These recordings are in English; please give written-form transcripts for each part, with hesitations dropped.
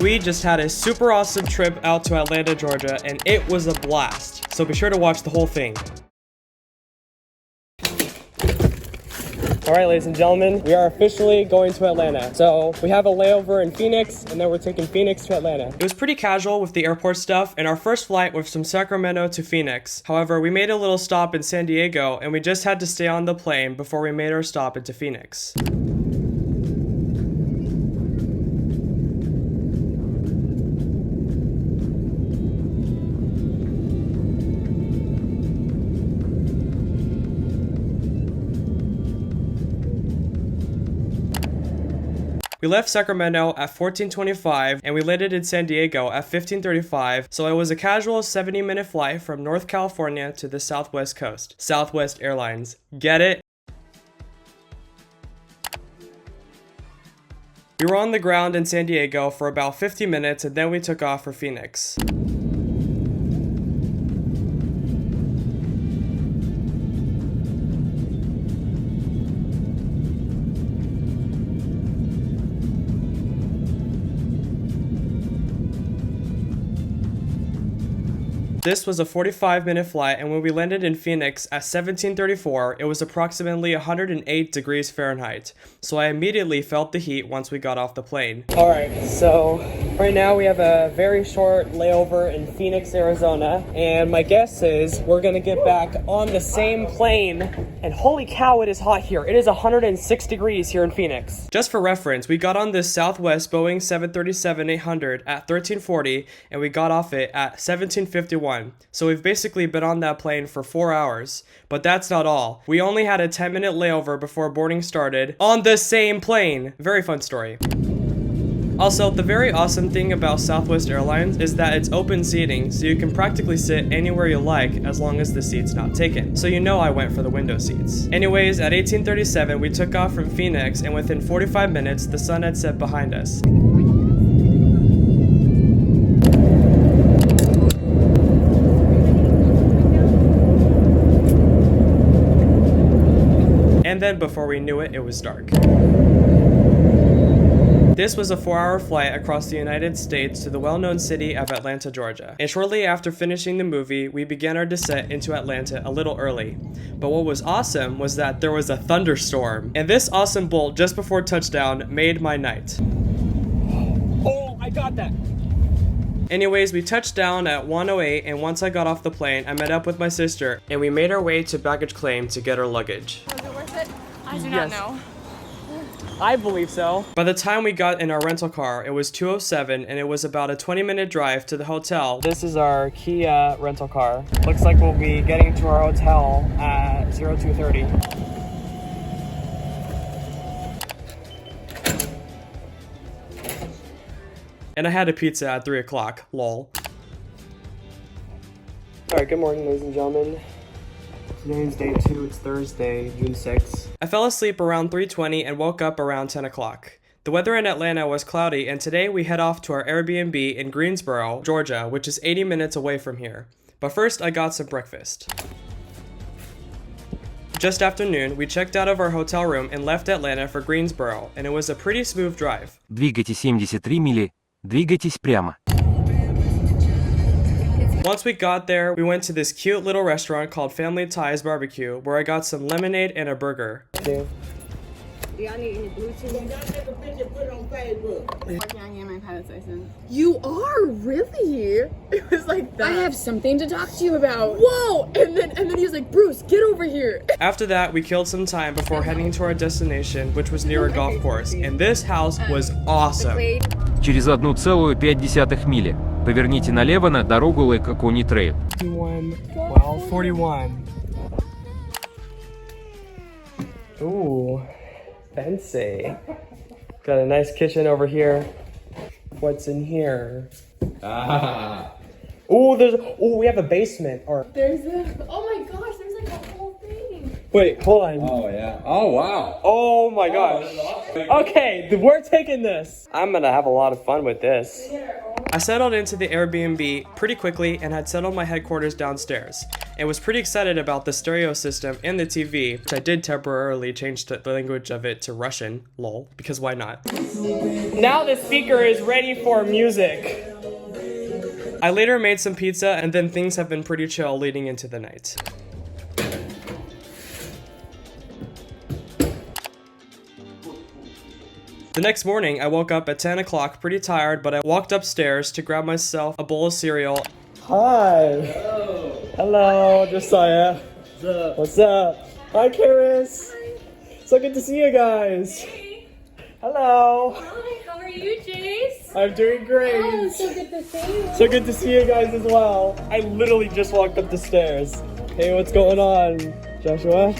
We just had a super awesome trip out to Atlanta, Georgia, and it was a blast. So be sure to watch the whole thing. Alright, ladies and gentlemen, we are officially going to Atlanta. So we have a layover in Phoenix, and then we're taking Phoenix to Atlanta. It was pretty casual with the airport stuff, and our first flight was from Sacramento to Phoenix. However, we made a little stop in San Diego, and we just had to stay on the plane before we made our stop into Phoenix. We left Sacramento at 14:25 and we landed in San Diego at 15:35, so it was a casual 70-minute flight from North California to the Southwest coast. Southwest Airlines. Get it? We were on the ground in San Diego for about 50 minutes and then we took off for Phoenix. This was a 45-minute flight, and when we landed in Phoenix at 17:34, it was approximately 108 degrees Fahrenheit, so I immediately felt the heat once we got off the plane. Alright, so right now we have a very short layover in Phoenix, Arizona, and my guess is we're gonna get back on the same plane, and holy cow, it is hot here. It is 106 degrees here in Phoenix. Just for reference, we got on this Southwest Boeing 737-800 at 13:40, and we got off it at 17:51. So we've basically been on that plane for 4 hours. But that's not all. We only had a 10-minute layover before boarding started on the same plane. Very fun story. Also, the very awesome thing about Southwest Airlines is that it's open seating, so you can practically sit anywhere you like as long as the seat's not taken. So you know I went for the window seats. Anyways, at 18:37, we took off from Phoenix, and within 45 minutes, the sun had set behind us. And then before we knew it, it was dark. This was a 4-hour flight across the United States to the well-known city of Atlanta, Georgia. And shortly after finishing the movie, we began our descent into Atlanta a little early. But what was awesome was that there was a thunderstorm. And this awesome bolt just before touchdown made my night. Oh, I got that! Anyways, we touched down at 1:08, and once I got off the plane, I met up with my sister, and we made our way to baggage claim to get our luggage. Was it worth it? I do not know. I believe so. By the time we got in our rental car, it was 2:07, and it was about a 20-minute drive to the hotel. This is our Kia rental car. Looks like we'll be getting to our hotel at 02:30. And I had a pizza at 3 o'clock, lol. Alright, good morning, ladies and gentlemen. Today is day 2, it's Thursday, June 6th. I fell asleep around 3:20 and woke up around 10 o'clock. The weather in Atlanta was cloudy, and today we head off to our Airbnb in Greensboro, Georgia, which is 80 minutes away from here. But first, I got some breakfast. Just after noon, we checked out of our hotel room and left Atlanta for Greensboro, and it was a pretty smooth drive. Двигайте 73 мили. Двигайтесь прямо. Once we got there, we went to this cute little restaurant called Family Ties Barbecue, where I got some lemonade and a burger. Do y'all need any blue cheese? Y'all take a picture and put it on Facebook. Working on getting my pilot's license. You are really? It was like that. I have something to talk to you about. Whoa! And then he was like, Bruce, get over here. After that, we killed some time before heading to our destination, which was near a golf course, and this house was awesome. Через 1,5 мили. Поверните налево на дорогу Лейк-Кони Трейл. 41. Ooh, fancy. Got a nice kitchen over here. What's in here? Ooh, we have a basement. Oh my gosh, there's like a whole thing. Wait, hold on. Oh, yeah. Oh, wow. Oh my gosh. Okay, we're taking this. I'm gonna have a lot of fun with this. I settled into the Airbnb pretty quickly and had settled my headquarters downstairs. and was pretty excited about the stereo system and the TV, which I did temporarily change the language of it to Russian, lol, because why not? Now the speaker is ready for music. I later made some pizza, and then things have been pretty chill leading into the night. The next morning, I woke up at 10 o'clock pretty tired, but I walked upstairs to grab myself a bowl of cereal. Hi! Hello, Josiah. What's up? What's up? Hi, Karis. Hi. So good to see you guys. Hey. Hello. Hi, how are you, Jace? I'm doing great. Oh, so good to see you. So good to see you guys as well. I literally just walked up the stairs. Hey, what's going on, Joshua?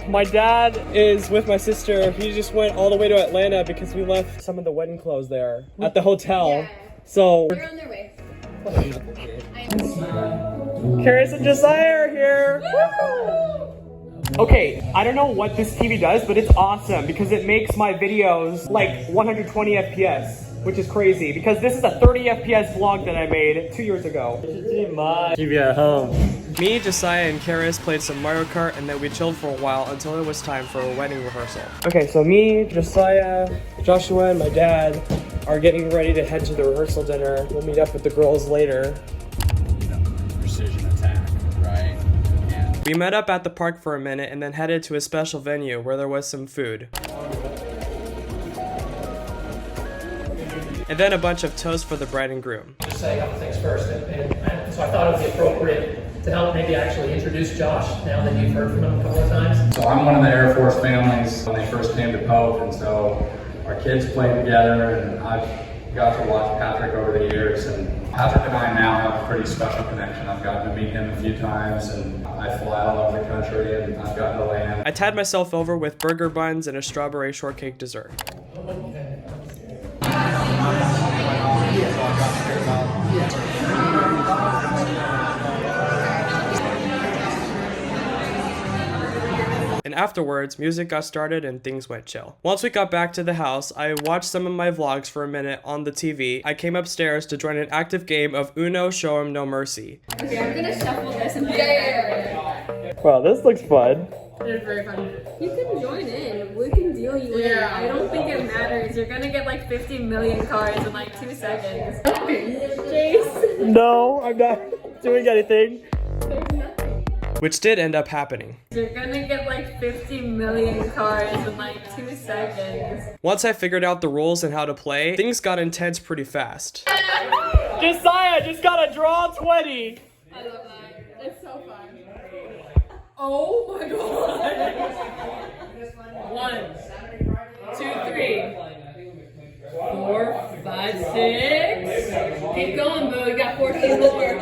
My dad is with my sister. He just went all the way to Atlanta because we left some of the wedding clothes there at the hotel. Yeah. So They're on their way. Karis and Josiah are here. Okay, I don't know what this TV does, but it's awesome because it makes my videos like 120 FPS, which is crazy because this is a 30 FPS vlog that I made 2 years ago. TV at home. Me, Josiah, and Karis played some Mario Kart, and then we chilled for a while until it was time for a wedding rehearsal. Okay, so me, Josiah, Joshua, and my dad are getting ready to head to the rehearsal dinner. We'll meet up with the girls later. Precision attack, right? Yeah. We met up at the park for a minute and then headed to a special venue where there was some food. And then a bunch of toast for the bride and groom. Just say a couple things first, and so I thought it would be appropriate to help maybe actually introduce Josh now that you've heard from him a couple of times. So I'm one of the Air Force families when they first came to Pope, and so our kids played together, and I've got to watch Patrick over the years, and Patrick and I now have a pretty special connection. I've gotten to meet him a few times, and I fly all over the country, and I've gotten to land. I tied myself over with burger buns and a strawberry shortcake dessert. And afterwards, music got started and things went chill. Once we got back to the house, I watched some of my vlogs for a minute on the TV. I came upstairs to join an active game of Uno Show 'em No Mercy. Okay, I'm gonna shuffle this and yeah. Wow, this looks fun. It's very fun. You can join in. We can deal you in. Yeah, I don't think it matters. You're gonna get like 50 million cards in like 2 seconds. Jace. No, I'm not doing anything. There's nothing. Which did end up happening. You're gonna get like 50 million cards in like 2 seconds. Once I figured out the rules and how to play, things got intense pretty fast. Josiah just gotta draw 20. I love that. It's so fun. Oh my god. 1, 2, 3, 4, 5, 6. Keep going, boo. You got 14 more.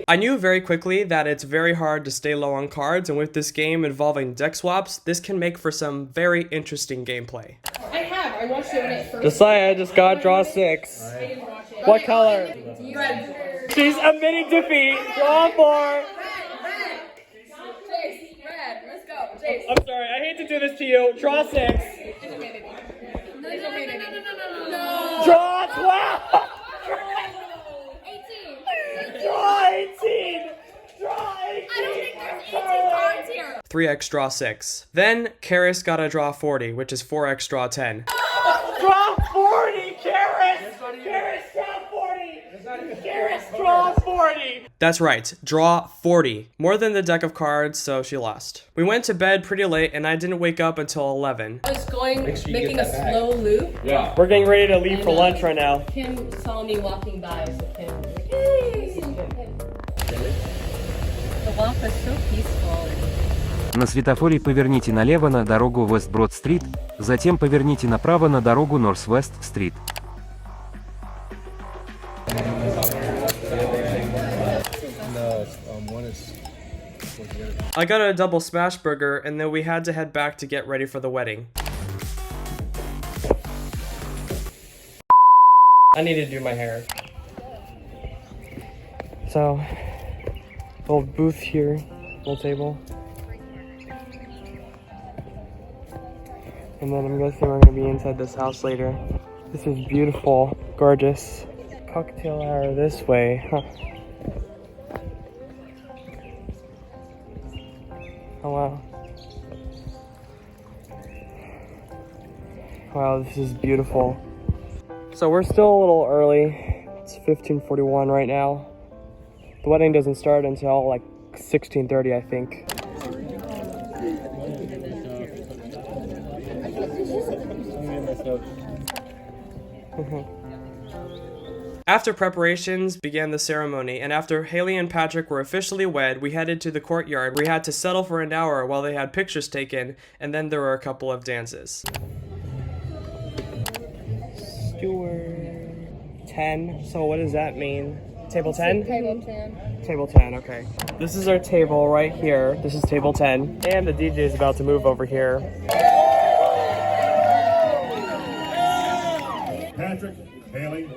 I knew very quickly that it's very hard to stay low on cards, and with this game involving deck swaps, this can make for some very interesting gameplay. I watched it when it first. Josiah just got draw 6. I didn't watch it. What color? Red. She's admitting defeat. Draw 4. Jace, red. Let's go. Jace. I'm sorry, I hate to do this to you. Draw 6. It's okay, baby. No. Draw 12. 18. Draw 18. Draw 18. I don't think there's 18 cards here. 3x draw 6. Then Karis got a draw 40, which is 4x draw 10. Draw 40, Karis! Karis, draw 40! Karis, draw 40! That's right, draw 40. More than the deck of cards, so she lost. We went to bed pretty late, and I didn't wake up until 11. I was making a slow loop. Yeah. We're getting ready to leave for lunch right now. Kim saw me walking by, so Kim. The walk was so peaceful. На светофоре поверните налево на дорогу Вестброд-стрит, затем поверните направо на дорогу Норс-Вест-стрит. I got a double smash burger, and then we had to head back to get ready for the wedding. I need to do my hair. So, little booth here, little table. And then I'm guessing we're gonna be inside this house later. This is beautiful, gorgeous. Cocktail hour this way, huh? Oh wow. Wow, this is beautiful. So we're still a little early. It's 15:41 right now. The wedding doesn't start until like 16:30, I think. After preparations began the ceremony, and after Haley and Patrick were officially wed, we headed to the courtyard. We had to settle for an hour while they had pictures taken, and then there were a couple of dances. Steward 10. So what does that mean? Table 10? Table 10. Table 10, okay. This is our table right here. This is table 10. And the DJ is about to move over here. Patrick, Haley,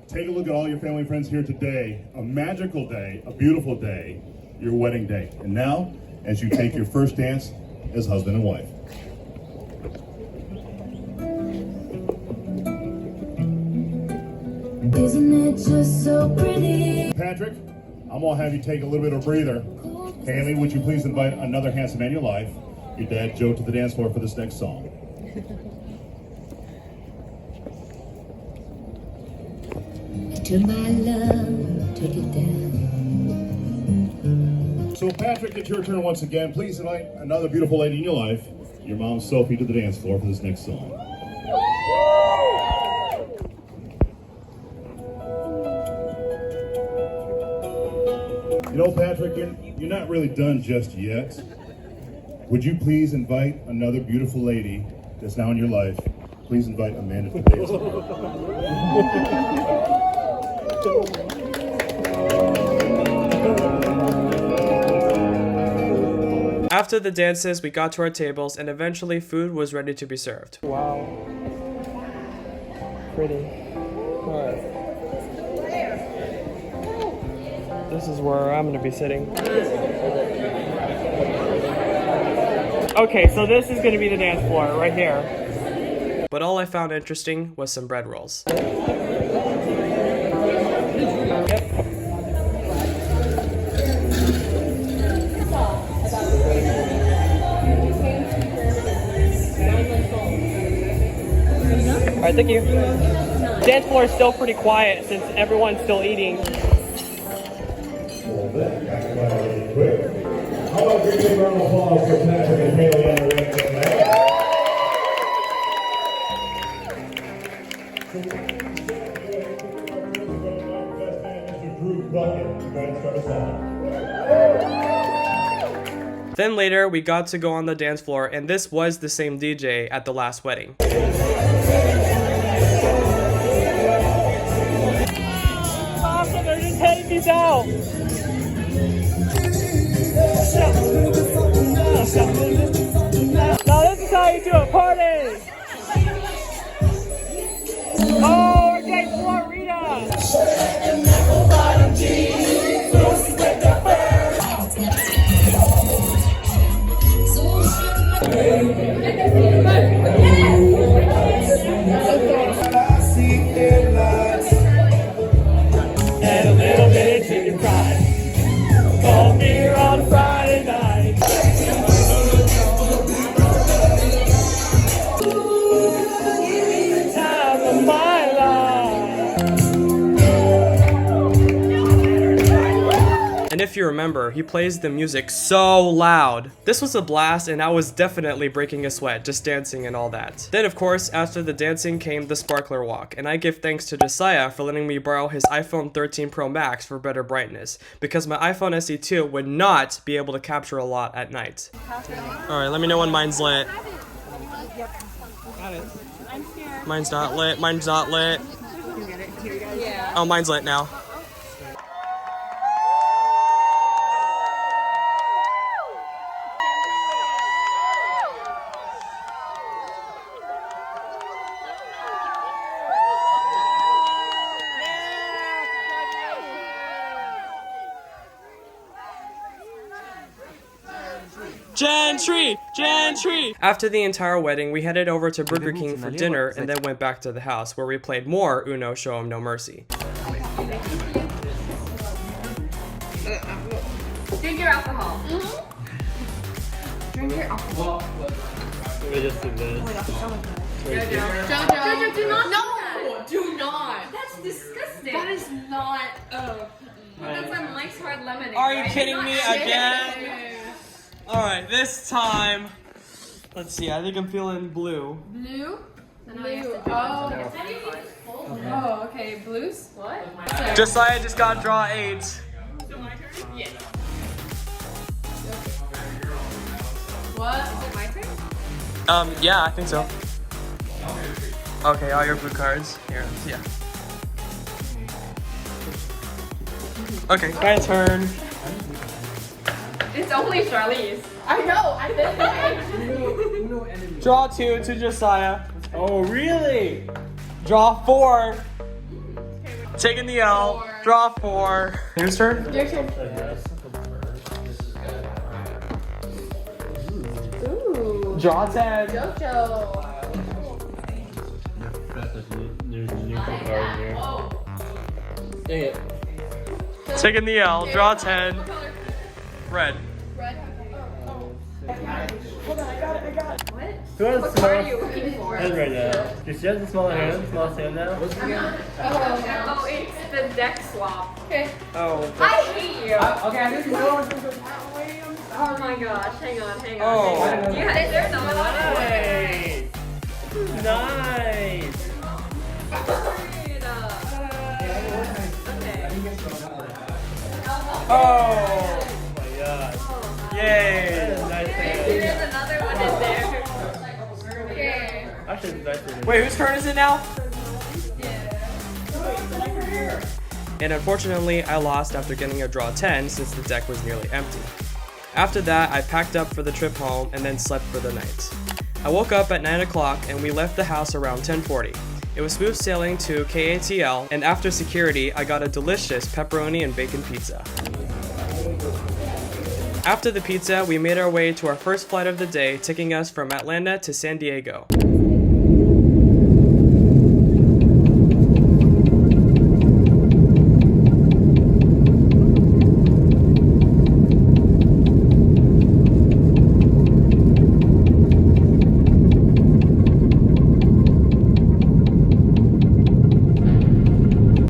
take a look at all your family and friends here today. A magical day, a beautiful day, your wedding day. And now, as you take your first dance as husband and wife. Isn't it just so pretty? Patrick, I'm gonna have you take a little bit of a breather. Haley, would you please invite another handsome man in your life, your dad Joe, to the dance floor for this next song. To my love, take it down. So Patrick, it's your turn once again. Please invite another beautiful lady in your life, your mom Sophie, to the dance floor for this next song. You know, Patrick, you're not really done just yet. Would you please invite another beautiful lady that's now in your life? Please invite Amanda to the dance floor. After the dances, we got to our tables, and eventually food was ready to be served. Wow. Pretty. Alright. This is where I'm gonna be sitting. Okay, so this is gonna be the dance floor, right here. But all I found interesting was some bread rolls. Alright, thank you. Dance floor is still pretty quiet since everyone's still eating. How about a big round of applause for Patrick and Haley on the ring tonight? Then later, we got to go on the dance floor, and this was the same DJ at the last wedding. Awesome, they're just heading these out. Now this is how you do a party. Oh, we're getting Florida. And a little bit of chicken fried. Call me here on Friday night. Time of my life. And if you remember, he plays the music so loud. This was a blast, and I was definitely breaking a sweat just dancing and all that. Then of course, after the dancing came the sparkler walk, and I give thanks to Josiah for letting me borrow his iPhone 13 Pro Max for better brightness, because my iPhone SE 2 would not be able to capture a lot at night. Alright, let me know when mine's lit. Got it. Mine's not lit, mine's not lit. Oh, mine's lit now. Gentry! Gentry! After the entire wedding, we headed over to Burger King for dinner and then went back to the house where we played more Uno Show 'em No Mercy. Drink your alcohol. drink it? Jojo, do not. No, do not. That's disgusting. That is not. That's a nice hard lemonade. Are you right? kidding It's me not again? shit. Alright, this time. Let's see, I think I'm feeling blue. Blue. Blue. Oh. Oh, okay. Blues. What? Josiah just got draw 8. Yes. What? Is it my turn? Yeah, I think so. Okay, all your blue cards. Here, yeah. Okay, my turn. It's only Charlize. I know. I did. Draw 2 to Josiah. Oh, really? Draw 4. Taking the L. Draw 4. Whose turn? Your turn. Ooh. Draw 10. Jojo. Dang it. Taking the L. Draw 10. Red. Red. Who has the What card are smallest you looking for? hand right now? Does she have the smallest hand now? Oh, it's the deck swap. Okay. Oh. I hate you. Okay, I think you know. Oh my gosh. Hang on. Oh. Is there another one? Nice. Oh. Oh my god. Yay. There's another one in there. Okay. Actually, it's nicer. Wait, whose turn is it now? And unfortunately, I lost after getting a draw 10 since the deck was nearly empty. After that, I packed up for the trip home and then slept for the night. I woke up at 9 o'clock and we left the house around 10:40. It was smooth sailing to KATL, and after security, I got a delicious pepperoni and bacon pizza. After the pizza, we made our way to our first flight of the day, taking us from Atlanta to San Diego.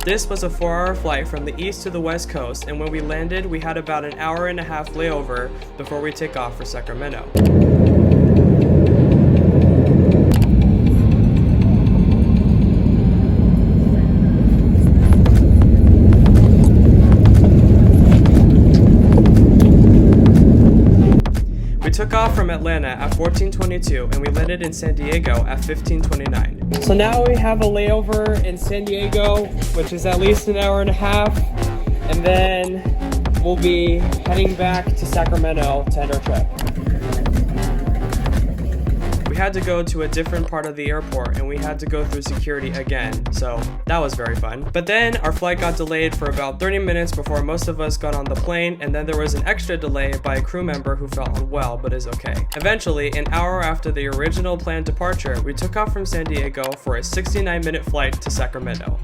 This was a 4-hour flight from the east to the west coast, and when we landed, we had about an hour and a half layover before we take off for Sacramento. We took off from Atlanta at 14:22 and we landed in San Diego at 15:29. So now we have a layover in San Diego, which is at least an hour and a half, and then we'll be heading back to Sacramento to end our trip. We had to go to a different part of the airport and we had to go through security again, so that was very fun. But then our flight got delayed for about 30 minutes before most of us got on the plane, and then there was an extra delay by a crew member who felt unwell but is okay. Eventually, an hour after the original planned departure, we took off from San Diego for a 69-minute flight to Sacramento.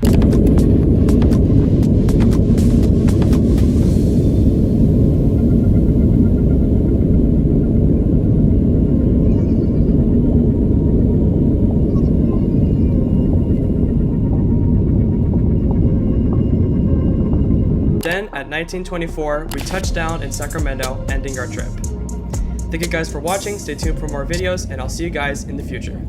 Then, at 19:24, we touched down in Sacramento, ending our trip. Thank you guys for watching, stay tuned for more videos, and I'll see you guys in the future.